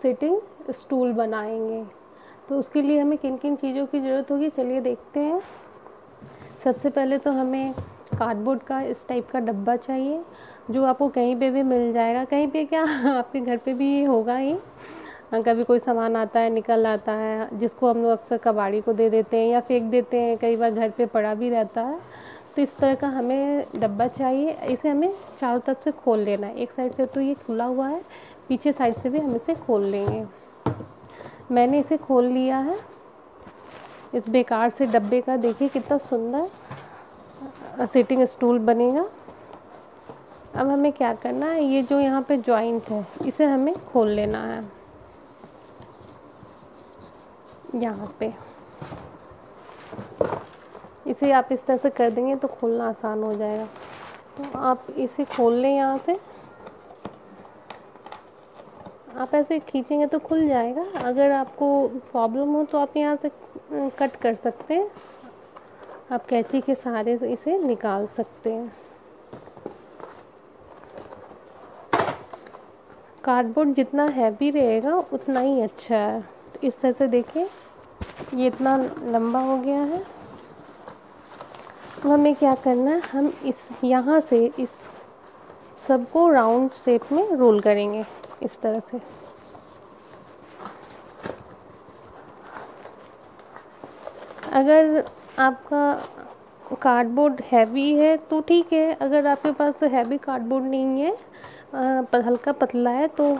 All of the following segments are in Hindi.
सिटिंग स्टूल बनाएंगे। तो उसके लिए हमें किन किन चीज़ों की ज़रूरत होगी चलिए देखते हैं। सबसे पहले तो हमें कार्डबोर्ड का इस टाइप का डब्बा चाहिए, जो आपको कहीं पे भी मिल जाएगा। कहीं पे क्या आपके घर पे भी होगा ही। कभी कोई सामान आता है निकल आता है, जिसको हम लोग अक्सर कबाड़ी को दे देते हैं या फेंक देते हैं, कई बार घर पे पड़ा भी रहता है। तो इस तरह का हमें डब्बा चाहिए। इसे हमें चारों तरफ से खोल लेना है। एक साइड से तो ये खुला हुआ है, पीछे साइड से भी हम इसे खोल लेंगे। मैंने इसे खोल लिया है। इस बेकार से डब्बे का देखिए कितना सुंदर सिटिंग स्टूल बनेगा। अब हमें क्या करना है, ये जो यहाँ पे जॉइंट है इसे हमें खोल लेना है। यहाँ पे इसे आप इस तरह से कर देंगे तो खोलना आसान हो जाएगा। तो आप इसे खोल लें यहाँ से। आप ऐसे खींचेंगे तो खुल जाएगा। अगर आपको प्रॉब्लम हो तो आप यहाँ से कट कर सकते हैं। आप कैंची के सहारे से इसे निकाल सकते हैं। कार्डबोर्ड जितना हैवी रहेगा उतना ही अच्छा है। तो इस तरह से देखिए ये इतना लंबा हो गया है। तो हमें क्या करना है, हम इस यहाँ से इस सबको राउंड शेप में रोल करेंगे इस तरह से। अगर आपका कार्डबोर्ड हैवी है तो ठीक है। अगर आपके पास हैवी कार्डबोर्ड नहीं है, हल्का पतला है, तो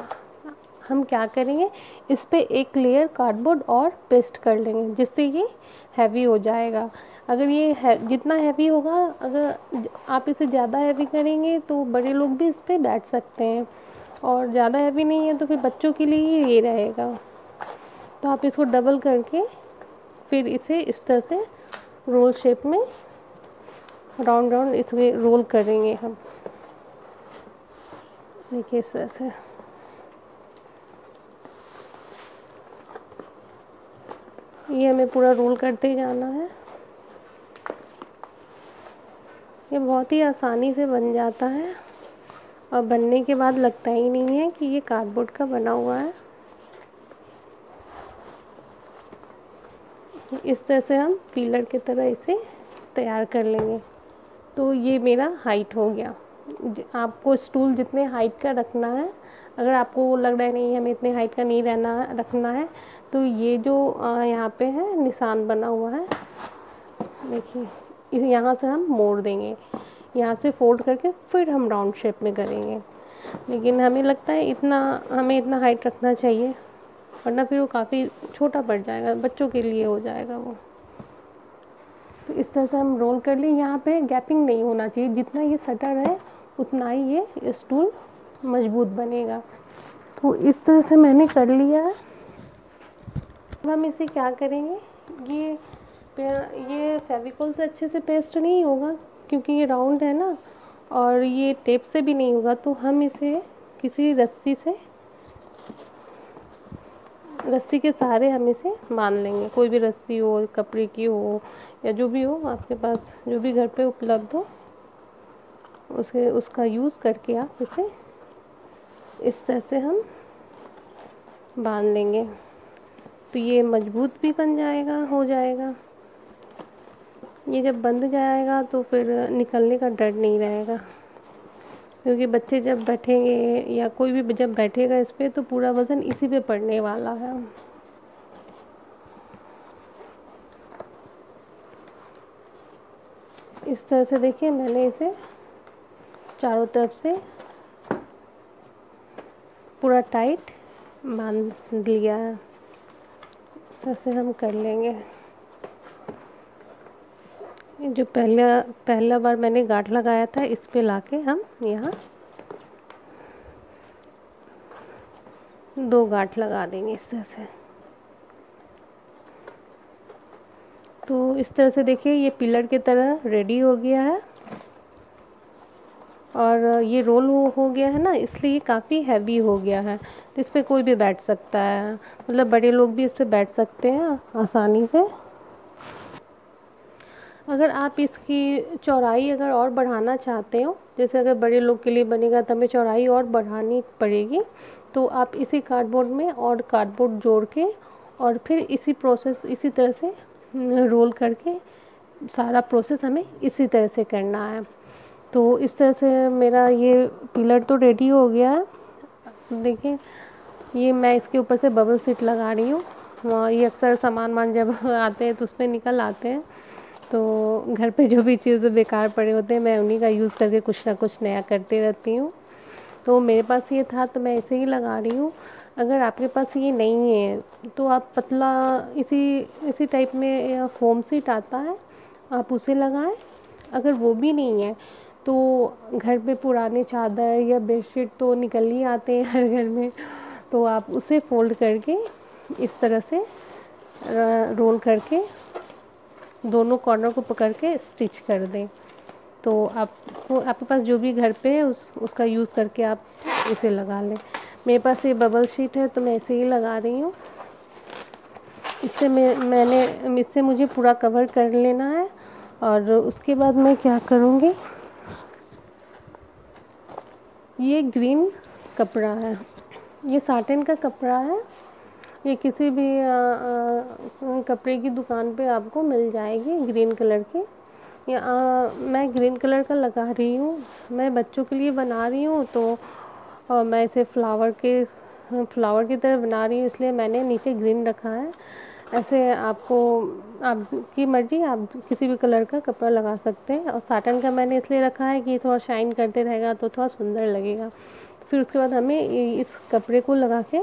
हम क्या करेंगे, इस पे एक लेयर कार्डबोर्ड और पेस्ट कर लेंगे, जिससे ये हैवी हो जाएगा। अगर ये है जितना हैवी होगा, अगर आप इसे ज़्यादा हैवी करेंगे तो बड़े लोग भी इस पे बैठ सकते हैं, और ज़्यादा हैवी नहीं है तो फिर बच्चों के लिए ये रहेगा। तो आप इसको डबल करके फिर इसे इस तरह से रोल शेप में राउंड राउंड इसे रोल करेंगे हम। देखिए इस तरह से। ये हमें पूरा रोल करते ही जाना है। ये बहुत ही आसानी से बन जाता है, और बनने के बाद लगता ही नहीं है कि ये कार्डबोर्ड का बना हुआ है। इस तरह से हम पिलर की तरह इसे तैयार कर लेंगे। तो ये मेरा हाइट हो गया। आपको स्टूल जितने हाइट का रखना है, अगर आपको लग रहा है नहीं हमें इतने हाइट का नहीं रखना है, तो ये जो यहाँ पे है निशान बना हुआ है, देखिए इस यहाँ से हम मोड़ देंगे, यहाँ से फोल्ड करके फिर हम राउंड शेप में करेंगे। लेकिन हमें लगता है हमें इतना हाइट रखना चाहिए, वरना फिर वो काफ़ी छोटा पड़ जाएगा, बच्चों के लिए हो जाएगा वो। तो इस तरह से हम रोल कर लें। यहाँ पे गैपिंग नहीं होना चाहिए। जितना ये सटर है उतना ही ये स्टूल मजबूत बनेगा। तो इस तरह से मैंने कर लिया है। अब हम इसे क्या करेंगे, ये फेविकोल से अच्छे से पेस्ट नहीं होगा, क्योंकि ये राउंड है ना, और ये टेप से भी नहीं होगा। तो हम इसे किसी रस्सी के सहारे हम इसे बांध लेंगे। कोई भी रस्सी हो, कपड़े की हो, या जो भी हो आपके पास, जो भी घर पे उपलब्ध हो, उसका यूज़ करके आप इसे इस तरह से हम बांध लेंगे। तो ये मजबूत भी बन जाएगा, हो जाएगा। ये जब बंध जाएगा तो फिर निकलने का डर नहीं रहेगा, क्योंकि बच्चे जब बैठेंगे या कोई भी जब बैठेगा इस पे, तो पूरा वज़न इसी पे पड़ने वाला है। इस तरह से देखिए मैंने इसे चारों तरफ से पूरा टाइट बांध लिया है। इस तरह से हम कर लेंगे। जो पहला बार मैंने गांठ लगाया था, इस पे लाके हम यहाँ 2 गांठ लगा देंगे इस तरह से। तो इस तरह से देखिए ये पिलर की तरह रेडी हो गया है, और ये रोल हो गया है ना, इसलिए ये काफ़ी हैवी हो गया है। तो इस पे कोई भी बैठ सकता है, मतलब बड़े लोग भी इस पे बैठ सकते हैं आसानी से। अगर आप इसकी चौड़ाई अगर और बढ़ाना चाहते हो, जैसे अगर बड़े लोग के लिए बनेगा तो हमें चौड़ाई और बढ़ानी पड़ेगी, तो आप इसी कार्डबोर्ड में और कार्डबोर्ड जोड़ के और फिर इसी तरह से रोल करके सारा प्रोसेस हमें इसी तरह से करना है। तो इस तरह से मेरा ये पिलर तो रेडी हो गया है। देखिए, ये मैं इसके ऊपर से बबल सीट लगा रही हूँ। ये अक्सर सामान जब आते हैं तो उसमें निकल आते हैं, तो घर पे जो भी चीज़ बेकार पड़े होते हैं मैं उन्हीं का यूज़ करके कुछ ना कुछ नया करती रहती हूँ। तो मेरे पास ये था तो मैं इसे ही लगा रही हूँ। अगर आपके पास ये नहीं है तो आप पतला इसी इसी टाइप में या फोम सीट आता है, आप उसे लगाएं। अगर वो भी नहीं है तो घर पे पुराने चादर या बेडशीट तो निकल ही आते हैं हर घर में, तो आप उसे फोल्ड करके इस तरह से रोल करके दोनों कॉर्नर को पकड़ के स्टिच कर दें। तो आपके पास जो भी घर पे है उसका यूज़ करके आप इसे लगा लें। मेरे पास ये बबल शीट है तो मैं इसे ही लगा रही हूँ। इससे मुझे पूरा कवर कर लेना है। और उसके बाद मैं क्या करूँगी, ये ग्रीन कपड़ा है, ये साटिन का कपड़ा है। ये किसी भी कपड़े की दुकान पे आपको मिल जाएगी ग्रीन कलर की। मैं ग्रीन कलर का लगा रही हूँ, मैं बच्चों के लिए बना रही हूँ, तो मैं इसे फ्लावर की तरह बना रही हूँ, इसलिए मैंने नीचे ग्रीन रखा है। ऐसे आपकी मर्जी, आप किसी भी कलर का कपड़ा लगा सकते हैं। और साटन का मैंने इसलिए रखा है कि थोड़ा शाइन करते रहेगा तो थोड़ा सुंदर लगेगा। तो फिर उसके बाद हमें इस कपड़े को लगा के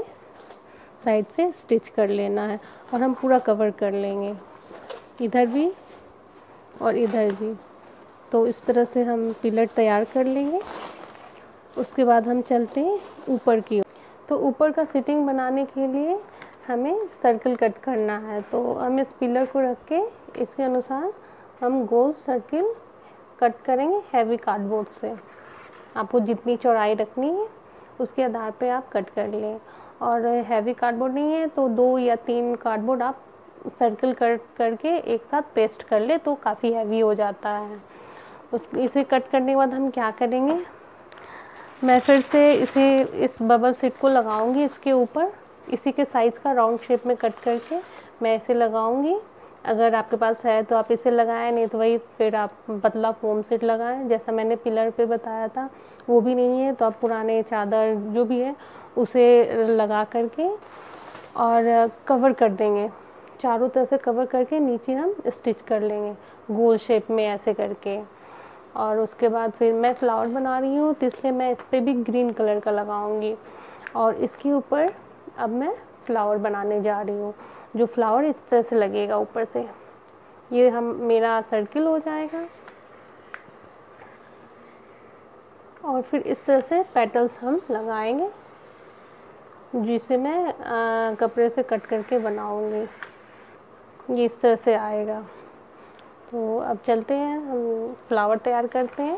साइड से स्टिच कर लेना है और हम पूरा कवर कर लेंगे, इधर भी और इधर भी। तो इस तरह से हम पिलर तैयार कर लेंगे। उसके बाद हम चलते हैं ऊपर की ओर। तो ऊपर का सिटिंग बनाने के लिए हमें सर्कल कट करना है, तो हम इस पिलर को रख के इसके अनुसार हम गोल सर्किल कट करेंगे हैवी कार्डबोर्ड से। आपको जितनी चौड़ाई रखनी है उसके आधार पे आप कट कर लें। और हैवी कार्डबोर्ड नहीं है तो 2 या 3 कार्डबोर्ड आप सर्कल कट करके एक साथ पेस्ट कर ले तो काफ़ी हैवी हो जाता है। इसे कट करने के बाद हम क्या करेंगे, मैं फिर से इस बबल सीट को लगाऊंगी इसके ऊपर, इसी के साइज़ का राउंड शेप में कट करके मैं इसे लगाऊंगी। अगर आपके पास है तो आप इसे लगाएं, नहीं तो वही फिर आप पतला फोम सीट लगाएं जैसा मैंने पिलर पे बताया था। वो भी नहीं है तो आप पुराने चादर जो भी है उसे लगा करके और कवर कर देंगे, चारों तरफ से कवर करके नीचे हम स्टिच कर लेंगे गोल शेप में ऐसे करके। और उसके बाद फिर मैं फ्लावर बना रही हूँ तो इसलिए मैं इस पर भी ग्रीन कलर का लगाऊंगी। और इसके ऊपर अब मैं फ्लावर बनाने जा रही हूँ, जो फ्लावर इस तरह से लगेगा ऊपर से। ये मेरा सर्किल हो जाएगा और फिर इस तरह से पेटल्स हम लगाएंगे जिसे मैं कपड़े से कट करके बनाऊंगी। ये इस तरह से आएगा। तो अब चलते हैं, हम फ्लावर तैयार करते हैं।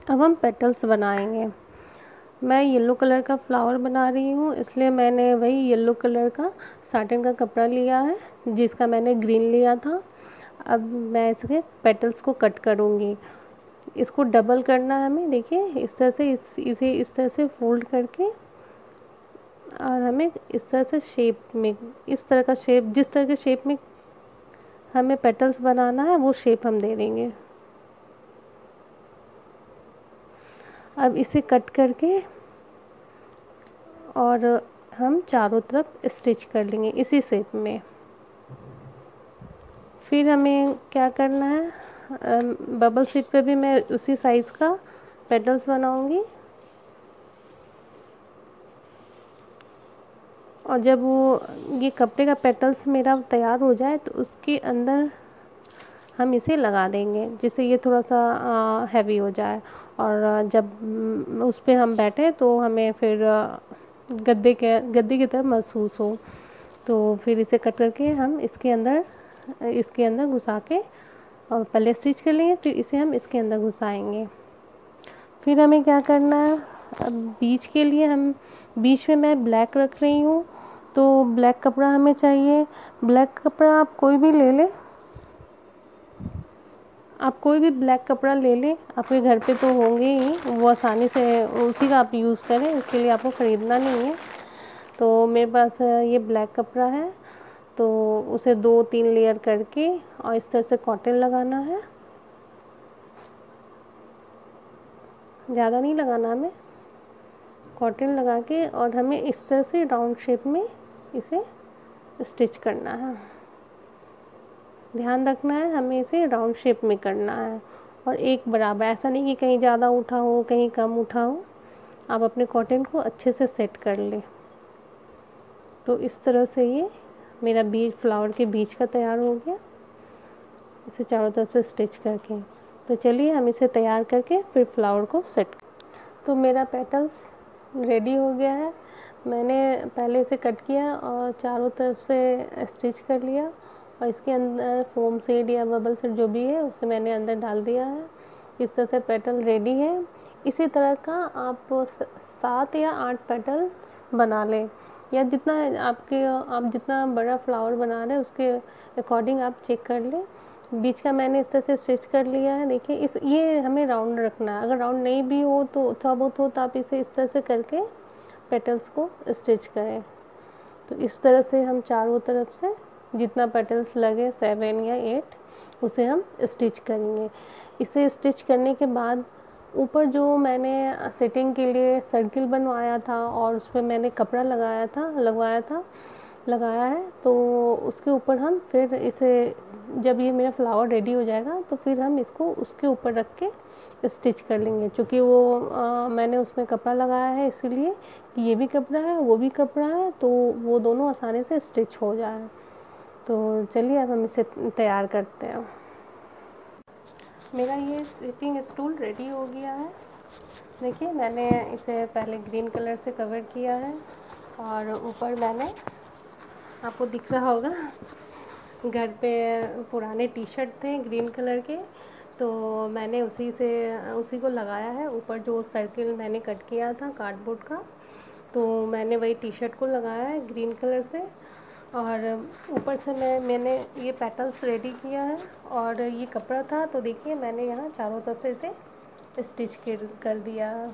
अब हम पेटल्स बनाएंगे। मैं येलो कलर का फ्लावर बना रही हूँ, इसलिए मैंने वही येलो कलर का साटिन का कपड़ा लिया है जिसका मैंने ग्रीन लिया था। अब मैं इसके पेटल्स को कट करूँगी। इसको डबल करना है हमें, देखिए इस तरह से इसे इस तरह से फोल्ड करके और हमें इस तरह से शेप में, इस तरह का शेप, जिस तरह के शेप में हमें पेटल्स बनाना है वो शेप हम दे देंगे। अब इसे कट करके और हम चारों तरफ स्टिच कर लेंगे इसी शेप में। फिर हमें क्या करना है, बबल शीट पे भी मैं उसी साइज़ का पेटल्स बनाऊंगी। और जब ये कपड़े का पेटल्स मेरा तैयार हो जाए तो उसके अंदर हम इसे लगा देंगे जिससे ये थोड़ा सा हैवी हो जाए। और जब उस पर हम बैठे तो हमें फिर गद्दे की तरह महसूस हो। तो फिर इसे कट करके हम इसके अंदर घुसा के और पहले स्टिच कर लेंगे, फिर इसे हम इसके अंदर घुसाएंगे। फिर हमें क्या करना है, अब बीच में मैं ब्लैक रख रही हूँ, तो ब्लैक कपड़ा हमें चाहिए। ब्लैक कपड़ा आप कोई भी ले लें, आप कोई भी ब्लैक कपड़ा ले लें, आपके घर पे तो होंगे ही, वो आसानी से उसी का आप यूज़ करें, इसके लिए आपको ख़रीदना नहीं है। तो मेरे पास ये ब्लैक कपड़ा है, तो उसे 2-3 लेयर करके और इस तरह से कॉटन लगाना है, ज़्यादा नहीं लगाना हमें, कॉटन लगा के और हमें इस तरह से राउंड शेप में इसे स्टिच करना है। ध्यान रखना है हमें इसे राउंड शेप में करना है और एक बराबर, ऐसा नहीं कि कहीं ज़्यादा उठा हो कहीं कम उठा हो। आप अपने कॉटन को अच्छे से सेट कर लें। तो इस तरह से ये मेरा बीज, फ्लावर के बीज का तैयार हो गया, इसे चारों तरफ से स्टिच करके। तो चलिए हम इसे तैयार करके फिर फ्लावर को सेट। तो मेरा पेटल्स रेडी हो गया है। मैंने पहले इसे कट किया और चारों तरफ से स्टिच कर लिया और इसके अंदर फोम सीड या बबल सीड जो भी है उसे मैंने अंदर डाल दिया है। इस तरह से पेटल रेडी है। इसी तरह का आप 7 या 8 पेटल्स बना लें, या जितना आप जितना बड़ा फ्लावर बना रहे हैं उसके अकॉर्डिंग आप चेक कर लें। बीच का मैंने इस तरह से स्टिच कर लिया है। देखिए इस ये हमें राउंड रखना है, अगर राउंड नहीं भी हो तो थोड़ा बहुत हो तो आप इसे इस तरह से करके पेटल्स को स्टिच करें। तो इस तरह से हम चारों तरफ से जितना पेटल्स लगे 7 या 8 उसे हम स्टिच करेंगे। इसे स्टिच करने के बाद ऊपर जो मैंने सेटिंग के लिए सर्किल बनवाया था और उस पर मैंने कपड़ा लगाया है, तो उसके ऊपर हम फिर इसे, जब ये मेरा फ्लावर रेडी हो जाएगा तो फिर हम इसको उसके ऊपर रख के स्टिच कर लेंगे। क्योंकि वो मैंने उसमें कपड़ा लगाया है इसीलिए कि ये भी कपड़ा है वो भी कपड़ा है, तो वो दोनों आसानी से स्टिच हो जाए। तो चलिए अब हम इसे तैयार करते हैं। मेरा ये सिटिंग स्टूल रेडी हो गया है। देखिए मैंने इसे पहले ग्रीन कलर से कवर किया है और ऊपर मैंने, आपको दिख रहा होगा, घर पे पुराने टी शर्ट थे ग्रीन कलर के, तो मैंने उसी को लगाया है। ऊपर जो सर्किल मैंने कट किया था कार्डबोर्ड का, तो मैंने वही टी शर्ट को लगाया है ग्रीन कलर से। और ऊपर से मैंने ये पेटल्स रेडी किया है और ये कपड़ा था, तो देखिए मैंने यहाँ चारों तरफ से इसे स्टिच कर दिया।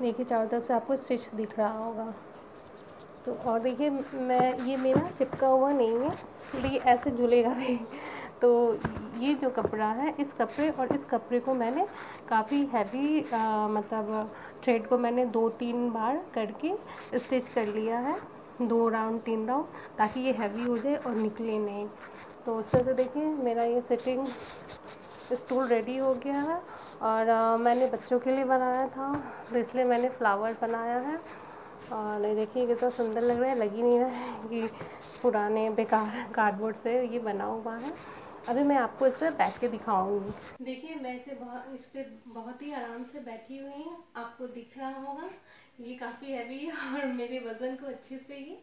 देखिए चारों तरफ से आपको स्टिच दिख रहा होगा। तो और देखिए ये मेरा चिपका हुआ नहीं है, देखिए ऐसे झूलेगा भी। तो ये जो कपड़ा है, इस कपड़े और इस कपड़े को मैंने काफ़ी हैवी, मतलब थ्रेड को मैंने 2-3 बार करके स्टिच कर लिया है, 2 राउंड 3 राउंड, ताकि ये हैवी हो जाए और निकले नहीं। तो उस तरह से देखिए मेरा ये सिटिंग स्टूल रेडी हो गया है। और मैंने बच्चों के लिए बनाया था, तो इसलिए मैंने फ्लावर बनाया है। और देखिए कितना सुंदर लग रहा है, लग ही नहीं रहा है कि पुराने बेकार कार्डबोर्ड से ये बना हुआ है। अभी मैं आपको इस पर बैठ के दिखाऊंगी। देखिए मैं इस पर बहुत ही आराम से बैठी हुई हूँ, आपको दिख रहा होगा। ये काफ़ी हैवी है और मेरे वज़न को अच्छे से ही,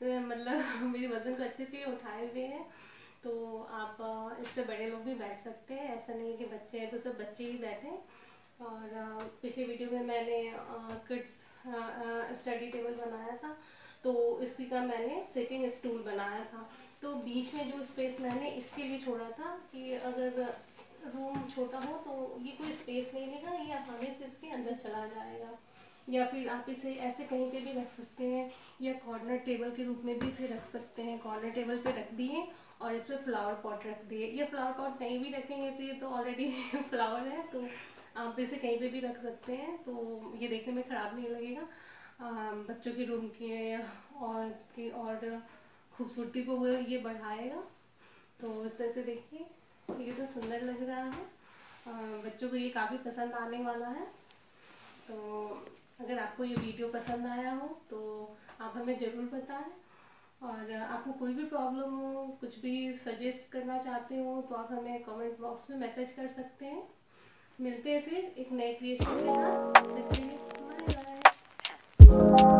मतलब मेरे वज़न को अच्छे से उठाए हुए हैं। तो आप इस पर बड़े लोग भी बैठ सकते हैं, ऐसा नहीं है कि बच्चे हैं तो सब बच्चे ही बैठें। और पिछले वीडियो में मैंने किड्स स्टडी टेबल बनाया था, तो इसी का मैंने सिटिंग स्टूल बनाया था। तो बीच में जो स्पेस मैंने इसके लिए छोड़ा था कि अगर रूम छोटा हो तो ये कोई स्पेस नहीं लेगा, ये आसानी से इसके अंदर चला जाएगा। या फिर आप इसे ऐसे कहीं पे भी रख सकते हैं, या कॉर्नर टेबल के रूप में भी इसे रख सकते हैं। कॉर्नर टेबल पे रख दिए और इस पर फ्लावर पॉट रख दिए, या फ्लावर पॉट नहीं भी रखेंगे तो ये तो ऑलरेडी फ्लावर है, तो आप इसे कहीं पे भी रख सकते हैं, तो ये देखने में ख़राब नहीं लगेगा। बच्चों के रूम और खूबसूरती को वो ये बढ़ाएगा। तो इस तरह से देखिए ये तो सुंदर लग रहा है, बच्चों को ये काफ़ी पसंद आने वाला है। तो अगर आपको ये वीडियो पसंद आया हो तो आप हमें ज़रूर बताएं। और आपको कोई भी प्रॉब्लम हो, कुछ भी सजेस्ट करना चाहते हो तो आप हमें कमेंट बॉक्स में मैसेज कर सकते हैं। मिलते हैं फिर एक नए क्रिएशन के साथ। Bye bye.